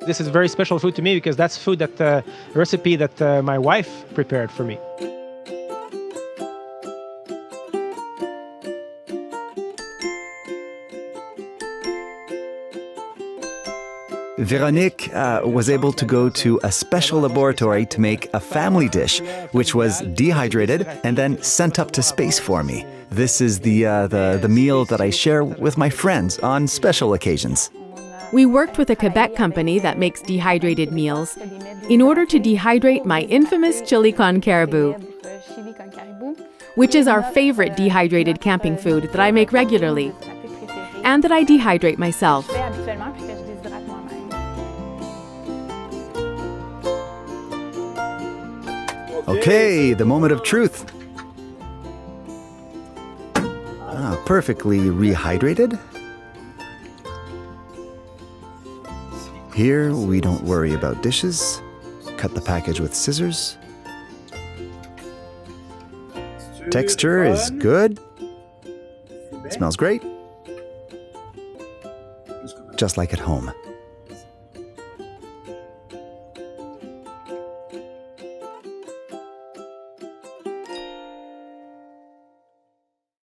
this is very special food to me because that's food that recipe that my wife prepared for me. Véronique was able to go to a special laboratory to make a family dish, which was dehydrated and then sent up to space for me. This is the meal that I share with my friends on special occasions. We worked with a Quebec company that makes dehydrated meals in order to dehydrate my infamous chili con caribou, which is our favorite dehydrated camping food that I make regularly and that I dehydrate myself. Okay, the moment of truth. Perfectly rehydrated. Here, we don't worry about dishes. Cut the package with scissors. Texture is good. Smells great. Just like at home.